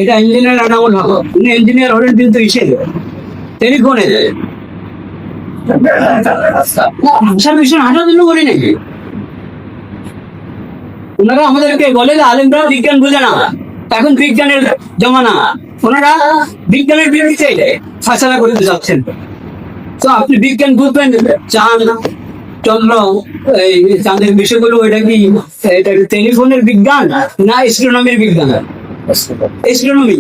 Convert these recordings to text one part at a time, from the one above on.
এটা ইঞ্জিনিয়ার আনামুল হক, উনি ইঞ্জিনিয়ার হলেন কিন্তু টেলিফোনে ভাষার বিষয় হাঁটার জন্য বলি নাকি। ওনারা আমাদেরকে বলে যে আলেমরা বিজ্ঞান বুঝে না, এখন বিজ্ঞানের জমানা, ওনারা বিজ্ঞানের বিরুদ্ধে ফাঁসলা করতে যাচ্ছেন। তো আপনি বিজ্ঞান বুঝবেন, চাঁদ চন্দ্র এই চাঁদের বিষয়গুলো, এটা কি এটা টেলিফোনের বিজ্ঞান না অ্যাস্ট্রোনমির বিজ্ঞান? অ্যাস্ট্রোনমি,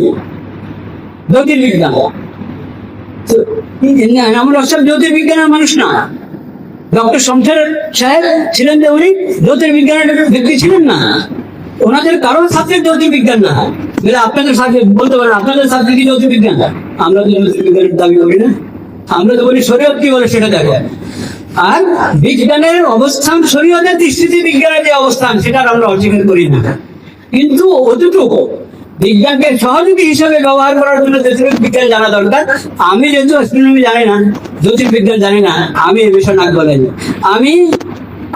জ্যোতির্বিজ্ঞান। আমরা সব জ্যোতির্বিজ্ঞানের মানুষ না। ডক্টর শমশের সাহেব ছিলেন যে উনি জ্যোতির্বিজ্ঞানের ব্যক্তি ছিলেন না, ওনাদের কারোর সাবজেক্ট জ্যোতির্বিজ্ঞান না। আপনাদের সাবজেক্ট বলতে পারেন, আপনাদের সাবজেক্ট কি জ্যোতির্বিজ্ঞান? আমরা তো জ্যোতির্বিজ্ঞানের দাবি করি না, আমরা তো বলি শরীয়ত কি বলে সেটা দেখো। আর বিজ্ঞানের অবস্থান, শরীয়তের দৃষ্টিতে বিজ্ঞানের যে অবস্থান সেটা আমরা অস্বীকার করি না, কিন্তু অতটুকু বিজ্ঞানকে সহযোগী হিসেবে ব্যবহার করার জন্য জ্যোতির্বিজ্ঞান জানা দরকার। আমি যেহেতু অ্যাস্ট্রোনমি জানি না, জ্যোতির্বিজ্ঞান জানি না, আমি এ বিষয়ে নাক বলেনি। আমি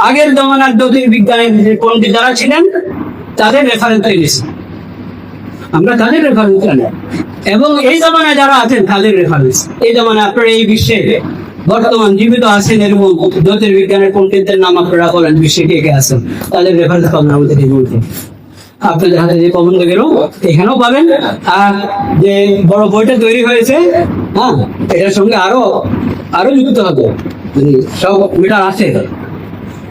আগের জমানার জ্যোতির্বিজ্ঞানের পণ্ডিত যারা ছিলেন তাদের রেফারেন্স নিয়েছি, আমরা তাদের রেফারেন্স জানি, এবং এই জমানায় যারা আছেন তাদের রেফারেন্স। এই জমানায় আপনারা এই বিশ্বে বর্তমান জীবিত আছেন এরকম জ্যোতির্বিজ্ঞানের পণ্ডিতদের নাম আপনারা বলেন, বিশ্বে কে কে আছেন, তাদের রেফারেন্স পাবেন আমাদের এই বইতে। আপনাদের হাতে যে প্রবন্ধ গেল এখানেও পাবেন, আর যে বড় বইটা তৈরি হয়েছে, হ্যাঁ, এটার সঙ্গে আরো যুক্ত হবে, সব মিটার আছে,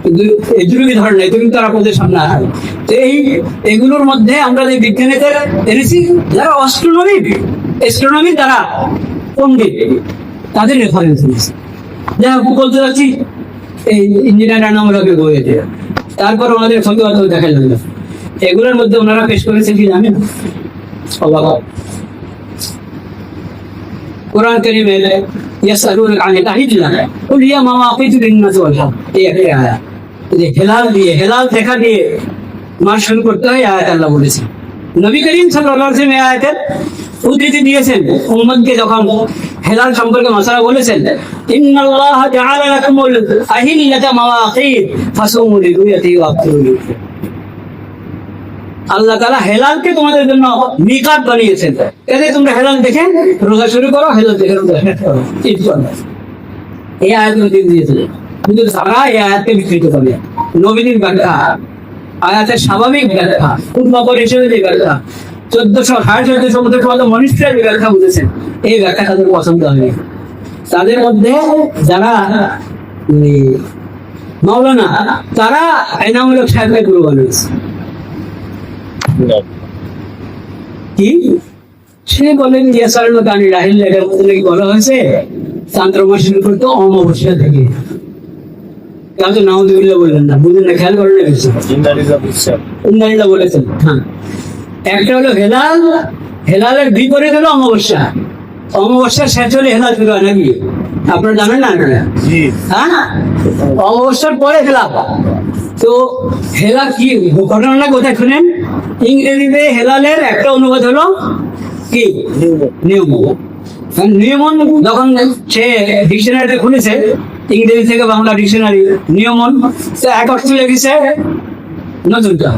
কিন্তু এগুলোকে ধরে না, এগুলো কিন্তু আপনাদের সামনে আসে। তো এগুলোর মধ্যে আমরা যে বিজ্ঞানীদের এনেছি যারা অ্যাস্ট্রোনমি যারা পণ্ডিত, তাদের রেফারেন্স নিয়েছি। যাই হোক, বলতে চাচ্ছি এই ইঞ্জিনিয়ার আনামুল হকের বইতে, তারপর ওনাদের সঙ্গে অত দেখা যাবে। এগুলোর মধ্যে ওনারা পেশ করেছেন কি জানেন? কোরআন কারীমে ইয়াসআলুনাকা আনিল আহিল্লাহ কুল হিয়া মাওয়াকিতু লিন-নাস ওয়াল হজ, এই একটা আয়াত, যে হেলাল দেখা দিয়ে মাস শুরু করতে হয়, আয়াত আল্লাহ বলেছেন। নবী করিম সাল্লাল্লাহু আলাইহি ওয়াসাল্লাম এই আয়াতের উদ্ধৃতি দিয়েছেন উম্মতকে, যখন হেলাল সম্পর্কে মাসালা বলেছেন, ইন্নাল্লাহা জাআলা লাকুমুল আহিল্লাতা মাওয়াকিত ফাসুমু লিরুয়াতিহি ওয়া আফতিরু। আল্লাহ তাআলা হেলালকে তোমাদের জন্য মিকাত বানিয়েছেন, এতে তোমরা হেলাল দেখে রোজা শুরু করো, হেলাল দেখে রোজা শেষ করো, ঈদ করো। এই আয়াত উদ্ধৃতি দিয়েছিলেন, কিন্তু তারা এই আয়াতকে বিকৃত করে নবীর ব্যাখ্যা, আয়াতের স্বাভাবিক ব্যাখ্যা, পূর্বাপর হিসেবে যে ব্যাখ্যা 1400 মধ্যে মনীষীরা যে ব্যাখ্যা বুঝেছেন, এই ব্যাখ্যা তাদের পছন্দ হয়নি। তাদের মধ্যে যারা মাওলানা, তারা এনামুল হক সাহেবকে গুরু বানিয়েছে। কি সে বলেন ইয়াসআলুনাকা আনিল আহিল্লাহ, এর মধ্যে নাকি বলা হয়েছে চান্দ্রমা শুরু করতে অমাবস্যা থেকে। কেউ তো নাউযুবিল্লাহ বললেন না, বুঝলেন না, খেয়াল করেন না কিছু, ইন্দারিদা বলেছেন। হ্যাঁ, একটা হলো হেলালের বিপরীত হলো অমাবস্যা, অমাবস্যা শেষ হলে হেলাল শুরু হয় নাকি? আপনারা জানেন না? হ্যাঁ, অমাবস্যার পরে হেলাল। তো হেলাল কি ঘটনাটা কোথায় শুনেন? ইংরেজিতে হেলালের একটা অনুবাদ হলো কি? নিয়মন। নিয়মন যখন সে ডিকশনারিতে খুলেছে, ইংরেজি থেকে বাংলা ডিকশনারি, নিয়মন, সে এক অর্থ লেগেছে নজরটা,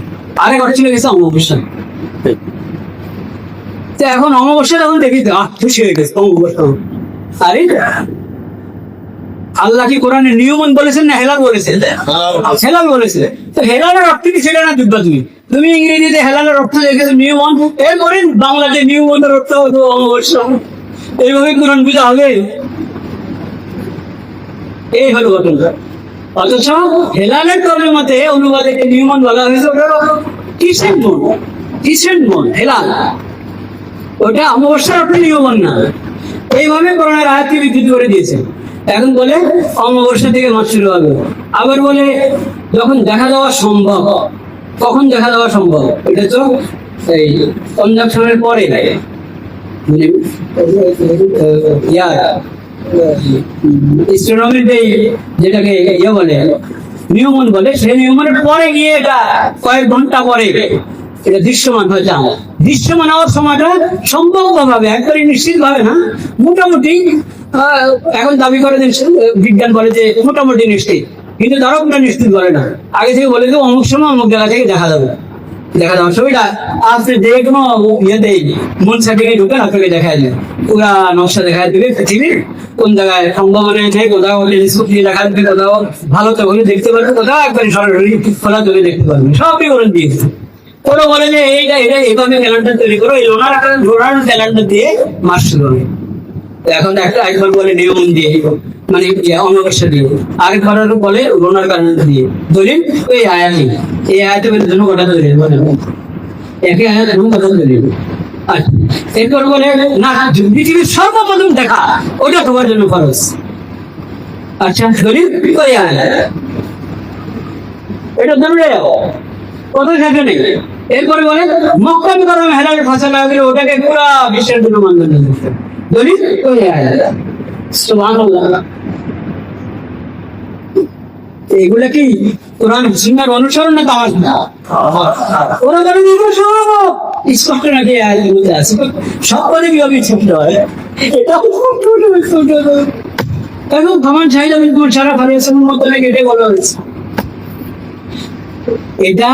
আরেক অর্থ লেগেছে অমাবস্যা। তো এখন অমাবস্যা যখন দেখি খুশি হয়ে গেছে, অমাবস্যা। আরে আল্লাহ কি কোরআনে নিয়মন বলেছেন না হেলাল বলেছেন? হেলাল বলেছে। তো হেলালের অর্থ কি সেটা না যুদ্ধ, তুমি ইংরেজিতে হেলালের অর্থ দেখেছো নিয়মন, এরপরে বাংলাতে নিয়মনের অর্থ হতো অমাবস্যা। এইভাবে কোরআন বুঝা হবে? এই হলো ঘটনা। অথচ হেলালের তর্জমাতে অনুবাদে নিয়মন বলা হয়েছে কিসের মন হেলাল, ওটা অমাবস্যার অর্থ নিয়মন না। এইভাবে কোরআনের আয়াতকে বিকৃত করে দিয়েছে। এখন বলে অমাবস্যা থেকে মাস শুরু হবে, আবার বলে যখন দেখা দেওয়া সম্ভব। কখন দেখা দেওয়া সম্ভব? এটা তো এই কনজাংশনের পরে, যেটাকে ইয়ে বলে নিয়মন বলে, সেই নিয়মনের পরে গিয়ে এটা কয়েক ঘন্টা পরে এটা দৃশ্যমান হয়ে যায়। দৃশ্যমান হওয়ার সময়টা সম্ভব ভাবে, একবারে নিশ্চিত ভাবে না, মোটামুটি এখন দাবি করে বিজ্ঞান বলে যে মোটামুটি নিশ্চিত, কিন্তু তারাও নিশ্চিত বলে না। আগে থেকে বলে যে অমুক সময় অমুক জায়গা থেকে দেখা যাবে, দেখা যাবে ছবিটা আপনি যে কোনো ইয়েতে মন সাথে ঢুকেন আপনাকে দেখা যাবে পুরা নকশা দেখা দেবে পৃথিবীর কোন জায়গায় সম্ভাবনা নেই, কোথাও টেলিস্কোপ দিয়ে দেখা দেবে, কোথাও ভালো চোখে দেখতে পারবে, কোথাও একবার সরাসরি খোলা চোখে দেখতে পারবে, সবই করে দিয়েছে। ওরা বলে যে এইটা এটা এইভাবে ক্যালেন্ডার তৈরি করো, এই লোনার ক্যালেন্ডার দিয়ে মাস শুরু হবে। এখন একটা একবার বলে নিয়ম দিয়ে মানে অমাবস্যা দিয়ে, আরেকবার বলে লোনার ক্যালেন্ডার দিয়ে। দলিল ওই আয়াতি, এই আয়াতের জন্য কথা তৈরি বলে একই আয়াতের জন্য কথা তৈরি। আচ্ছা এরপর বলে না পৃথিবীর সর্বপ্রথম দেখা ওটা তোমার জন্য খরচ। আচ্ছা দলিল ওই আয়াত, এটা ধরে কত শেখে নেই। এরপরে বলে মক্কা বিকরম হেলাল ফাঁসা না গেলে ওটাকে পুরা বিশ্বের জন্য মানদণ্ড দিতে। দলিল ওই আয়াত। সুবহানাল্লাহ। এগুলা কি কোরআন সুন্নাহর অনুসরণ না তামাশা? ওরা বলে স্পষ্ট নাকি আয়াতগুলোতে আছে, সব করে কিভাবে ছোট হয়, এটা ছোট। এখন ভগবান চাইলে সারা ফারিয়াসের মতো নাকি এটাই বলা হয়েছে। এটা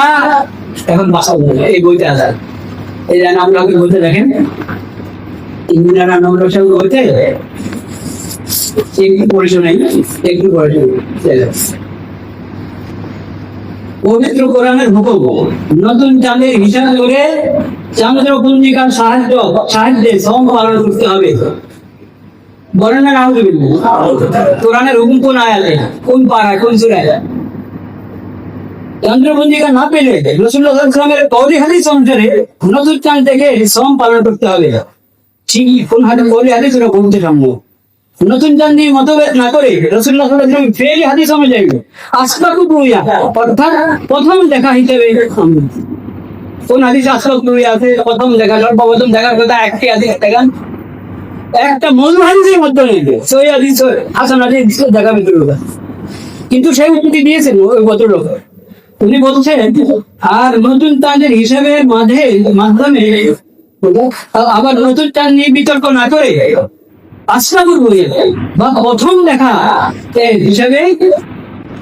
এখন বাসা বলে এই বইতে আছে, এই যে নাম রাখি বলতে দেখেন ইঞ্জিনিয়ার নাম রাখা বইতে একটু পরিচয় নেই, একটু পরিচয় পবিত্র কোরআনের হুকুম নতুন চাঁদের হিসাব করে চন্দ্র পঞ্জিকার সাহায্যে সম পালন করতে হবে। বলেন না নাউজুবিল্লাহ। কোরআনের হুকুম কোন আয়াতে, কোন পারায়, কোন সূরায়? চন্দ্র পঞ্জিকা না পেলে রাসূলুল্লাহ সাল্লাল্লাহু আলাইহি ওয়াসাল্লামের কওলি হাদিস অনুসারে নতুন চাঁদ থেকে সম পালন করতে হবে। ঠিক কোন হাদিস কওলি হাদিস ওরা বলতে সম্ভব। নতুন চাঁদ নিয়ে মতভেদ না করে রাসূলুল্লাহ সাল্লাল্লাহু আলাইহি ওয়াসাল্লাম ফেরি হাদিস অনুযায়ী আসবাকুর রুইয়া অর্থাৎ প্রথম দেখা হিসেবে কোন হাদিস আসবাকুর রুইয়া আছে, প্রথম দেখা, সর্বপ্রথম দেখার কথা একটি হাদিস দেখান, একটা মৌজু হাদিসের মধ্যে নেই, সহি হাদিস হাসান হাদিস দেখাবে দুটো। কিন্তু সেই উক্তি দিয়েছেন ওই ভদ্রলোক, উনি বলছেন আর নতুন চাঁদের হিসাবের মাধ্যমে আবার নতুন চাঁদ নিয়ে বিতর্ক না করে আসবাকুর রুইয়া বা প্রথম দেখা হিসাবে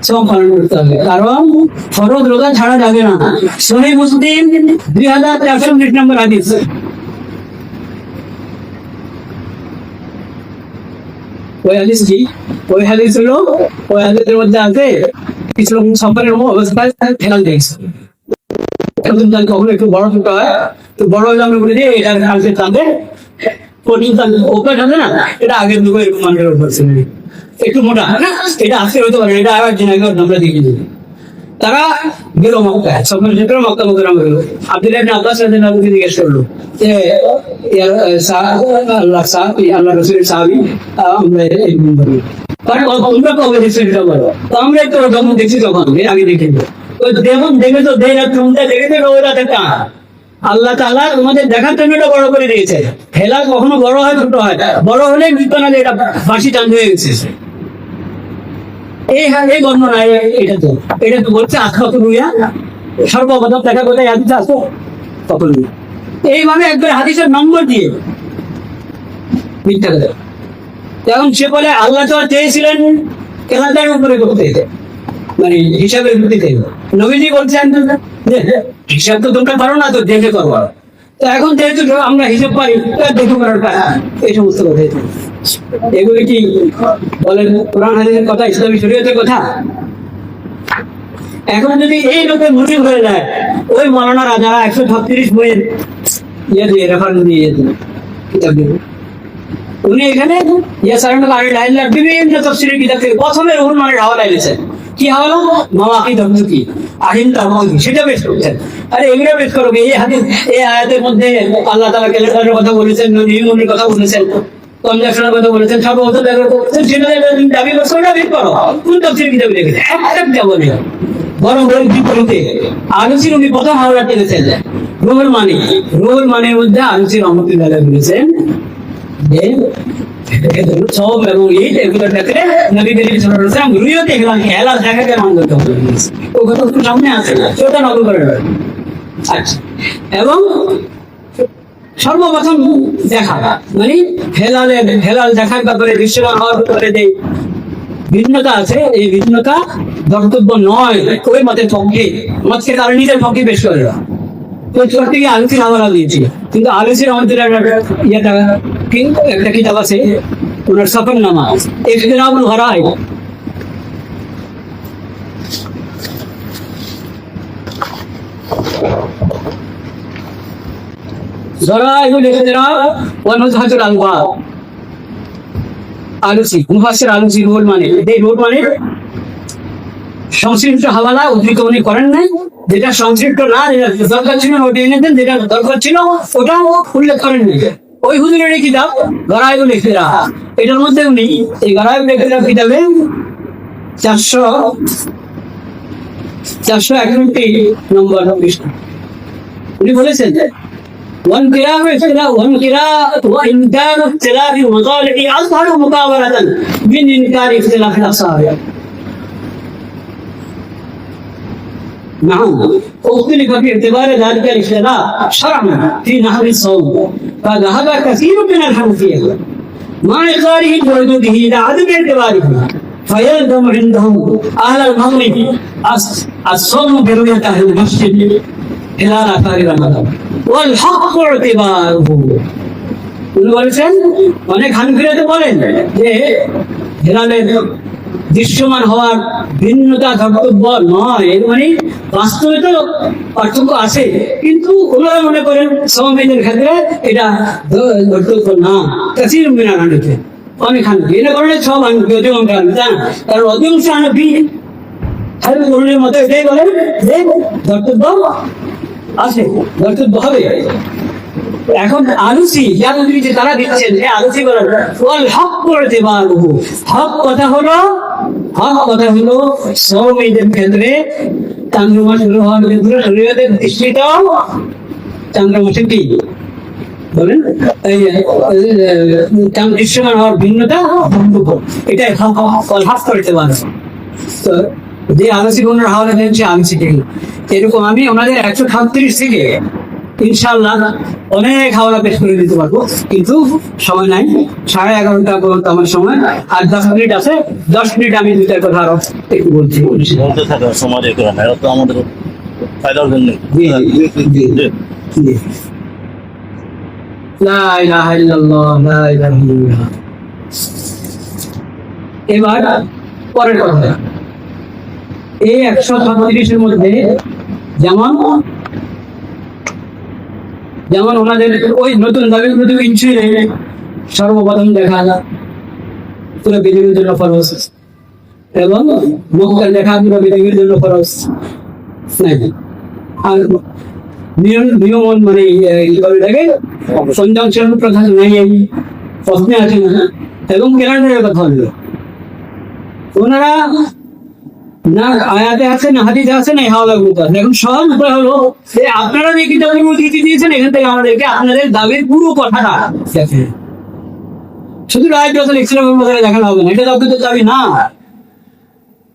সম পালন করতে হবে, কারণ ফরজ রোজা ছাড়া যাবে না। সহিহ মুসলিম 2319 নম্বর হাদিস। ওই হাদিস কি? ওই হাদিস হলো, ওই হাদিসের মধ্যে আছে কিছু লোক সফরের অবস্থায় ফেলাল দিয়েছে। কখনো একটু বড় ছোট হয়, তো বড় হলে আমরা বলি যে এটা কালকে চাঁদে ওপরে থাকে না, এটা আগের যুগে এরকম মানুষের উপর ছিল একটু মোটা, এটা আজকে হতে পারে, এটা আবার দিন আগে আমরা দেখি। তারা গেল মক্কা, স্বপ্নের ক্ষেত্রে মক্কা মুকাররম গেল। আব্দুল্লাহ ইবনে আব্বাস রাদিয়াল্লাহু আনহু জিজ্ঞেস করলো যে আল্লাহ রাসূলের সাহাবী আমরা এরকম বলি, কারণ তোমরা কবে দেখছো এটা বলো, তো আমরা তো যখন দেখছি তখন আগে দেখে ওই দেখুন দেখে তো দেয় না, তোমরা দেখেছো ওই রাতে তা আল্লাহ তাআলা তোমাদের দেখার জন্য এটা বড় করে দিয়েছে। হেলা কখনো বড় হয় ছোট হয়, বড় হলে বুঝতো না যে এটা বাসি চাঁদ হয়ে গেছে। এই বর্ণনা এটা তো বলছে আসবাকুর রুইয়া সর্বপ্রথম দেখা কোথায় হাদিসে আসো তখন এইভাবে একবার হাদিসের নম্বর দিয়ে মিথ্যা কথা। এখন সে বলে আল্লাহ তো চেয়েছিলেন ক্যালেন্ডারের উপরে করতে, মানে হিসাবের ভিত্তিতে। নবীজি বলছেন যে হিসাব তো তোমরা পারো না, তো দেখে করবো। তো এখন যেহেতু আমরা হিসাব পাই, দেখে করার কাজ এই সমস্ত কথা। এগুলি কি বলেন কোরআন হাদিসের কথা, ইসলামী শরীয়তের কথা? এখন যদি এই লোকের মুজিব হয়ে যায়, ওই মৌলানারা যারা 136 বইয়ের ইয়ে দিয়ে রেফারেন্স দিয়ে কিতাব দিয়ে, উনি এখানে বিভিন্ন তাফসীরের কিতাব থেকে প্রথমে রুহুল মানের হাওয়ালা এনেছেন। কি হাওয়ালা? মাওয়াকিত ধর্ম কি আহিন ধর্ম কি, সেটা বেশ করছেন। আরে এগুলো বেশ করো, এই হাদিস এই আয়াতের মধ্যে আল্লাহ তাআলা ক্যালেন্ডারের কথা বলেছেন, নিয়মের কথা বলেছেন, কনজাকশনের কথা বলেছেন, সর্বপ্রথম ব্যবহার করছেন, সেটা দাবি করছো, ওটা বের করো। কোন তাফসীর কিতাবে লিখেছে? একটা যাব না, বরং ওই বিপরীতে আরসির উনি প্রথম হাওয়ালা এনেছেন রুহুল মানি। রুহুল মানির মধ্যে আরসি রহমতুল্লাহ বলেছেন যে সব এবং এই এগুলোটাকে নবী করিম সাল্লাল্লাহু আলাইহি ওয়াসাল্লাম রুইয়াতে গেলাম খেলা দেখাকে মানতে হবে, ও কথা তো সামনে আছে, সেটা নকল করে। আচ্ছা, এবং সর্বপ্রথম দেখা মানে হেলাল দেখার ব্যাপারে দৃশ্যমান হওয়ার ব্যাপারে যে ভিন্নতা আছে, এই ভিন্নতা বক্তব্য নয় ওই মতের পক্ষে, মতকে তারা নিজের পক্ষে পেশ করে। পেশ করতে গিয়ে আলোচীর হাওয়ালা দিয়েছি, কিন্তু আলোচীর আমাদের একটা কিতাব আছে ওনার সফরনামা, ইখতিরাবুল গরায়েব। গরায়েবুল ইখতিরাব ওয়া নুজহাতুল আলবাব, আলোচী মুফাসসির আলোচী রুহুল মানি। এই রুহুল মানি সংশ্লিষ্ট হাওয়ালা উদ্ধৃত উনি করেন নাই, যেটা সংশ্লিষ্ট না, যেটা দরকার ছিল ওটা এনে দেন, যেটা দরকার ছিল ওটাও উল্লেখ করেন নাই। ওই হুজুরের কিতাব গরায়েবুল ইখতিরাব, এটার মধ্যে উনি এই গরায়েবুল ইখতিরাব কিতাবে 461 নম্বর পৃষ্ঠা উনি বলেছেন وإنكار اختلاف المصالح أظهر مقابلة من إنكار اختلاف الأصابع. نعم، اختلف في اعتبار ذلك الاختلاف شرعا في نحو الصوم، فذهب كثير من الحنفية مع إقرارهم بوجوده إلى عدم اعتباره، فيلزم عندهم أهل المغرب الصوم برؤية أهل المسجد خلال آخر رمضان والحق اعتباره. উনি বলেছেন, অনেক হানফিরা তো বলেন যে হেলালের দৃশ্যমান হওয়ার ভিন্নতা ধর্তব্য নয়, এর মানে বাস্তবে তো পার্থক্য আছে, কিন্তু ওনারা মনে করেন সমাবেদের ক্ষেত্রে এটা ধর্তব্য না। কাসির মিনার হানফি, অনেক হানফি এটা করেন, সব হানফি অধিকাংশ হানফি, কারণ অধিকাংশ হানফি হানফির মতো এটাই বলেন যে ধর্তব্য আছে, ধর্তব্য হবে। এখন আলোচী যার উদ্ধৃতি তারা দিচ্ছেন, আলোচী বলেন ওয়াল হক করতে পারবো, হক কথা হলো সৌমিদের ক্ষেত্রে চান্দ্রমা শুরু হওয়ার ক্ষেত্রে শরীয়তের দৃষ্টিতেও চান্দ্রমাসে কি বলেন দৃশ্যমান হওয়ার ভিন্নতা এটাই হক করতে পারবো। তো যে আলোচী ওনার হাওয়ালা দেন সে আলোচী ঠিক, এরকম আমি ওনাদের 138 থেকে ইনশাআল্লাহ অনেক হাওয়ালা পেশ করে দিতে পারবো, কিন্তু সময় নাই। 11:30 পর্যন্ত আমার সময়, আর 10 মিনিট আছে, 10 মিনিট আমি দুইটার কথা আরো একটু বলছি। বলতে থাকা সমাজের কারণে তো আমাদের ফায়দার জন্য। লা ইলাহা ইল্লাল্লাহ, লা ইলাহা ইল্লাল্লাহ। এবার পরের কথা, এই 136-এর মধ্যে যেমন ওনাদের ওই নতুন দাবি ইনসুরেন্স সর্বপ্রথম দেখা পুরো পৃথিবীর জন্য খরচ, এবং মক্কার দেখা পুরো পৃথিবীর জন্য খরচ নাকি, আর নিয়মন মানে কিভাবে থাকে কনজাংশন প্রথা নাই, প্রশ্নে আছে না, এবং ক্যালেন্ডারের কথা হলো ওনারা না আয়াতে আছে না হাদিসে আছে না হাওয়ালা গ্রুপ আছে। এখন সহজ উপায় হলো যে আপনারা যে কিতাবের উদ্ধৃতি দিয়েছেন এখান থেকে আমাদেরকে আপনাদের দাবির পুরো কথাটা দেখেন, শুধু রায় যত ইসলামের মধ্যে দেখানো হবে না, এটা তো আপনাদের দাবি না।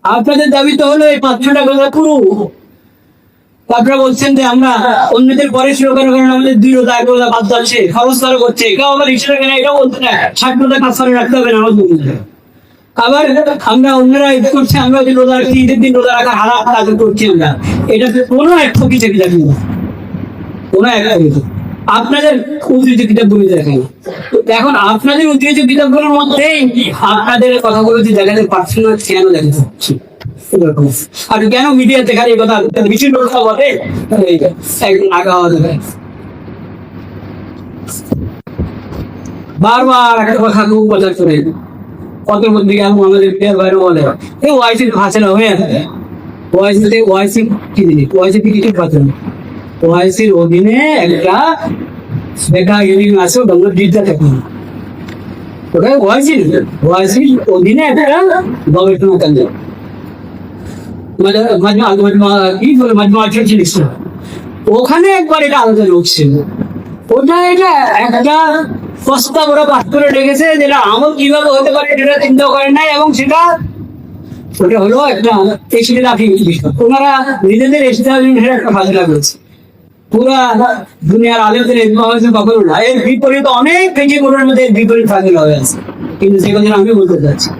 আপনাদের দাবি তো হলো এই 5-6টা কথা পুরো। আপনারা বলছেন যে আমরা অন্যদের পরে শুরু করার কারণে আমাদের 2 রোজা 1 রোজা বাদ যাচ্ছে, খরচ তারা করছে, কেউ আবার ইসলাম কেনা এটাও বলতে না, 60 রোজা কাজ করে রাখতে হবে না। আবার আমরা অন্যরা ঈদ করছি, আমরা যে রোজা রাখছি, ঈদের দিন রোজা রাখা হারাম কাজ করছি আমরা, এটা কোনো এক ফকি থেকে দেখি না, কোনো এক আপনাদের উদ্ধৃত কিতাবগুলো দেখেন। এখন আপনাদের উদ্ধৃত কিতাবগুলোর মধ্যেই আপনাদের কথাগুলো যে দেখাতে পারছেন না, কেন দেখাতে পারছি আর কেন মিডিয়া দেখার এই কথা বেশি কথা বলে, একদিন আগা হওয়া যাবে। বারবার একটা কথা খুব প্রচার করে কত মধ্যে আমাদের প্লেয়ার বাইরে বলে এই ওয়াইসি ভাষা হয়ে আছে, ওয়াইসি কি জিনিস, ওয়াইসি কি কিছু পাচ্ছে না, ওয়াইসির অধীনে একটা বেকার ইউনিয়ন আছে, ওটা ডিজিটাল থাকে না, ওটা ওয়াইসির অধীনে একটা গবেষণা কেন্দ্র ওখানে একবার এটা আলোচনা হচ্ছিল, ওটা এটা একটা প্রস্তাব ওরা পাঠ করে রেখেছে, যেটা আমল কিভাবে হতে পারে সেটা চিন্তা করে নাই, এবং সেটা হলো একটা এশিয়াফি বিষয়। ওনারা নিজেদের এশিয়াফি একটা ফাজলা করেছে, পুরা দুনিয়ার আলেমদের ইজমা হয়েছে কখনো না, এর বিপরীত অনেক পেজে কোরআনের মধ্যে বিপরীত ফাজলা হয়ে আছে, কিন্তু সেগুলো আমি বলতে চাচ্ছি।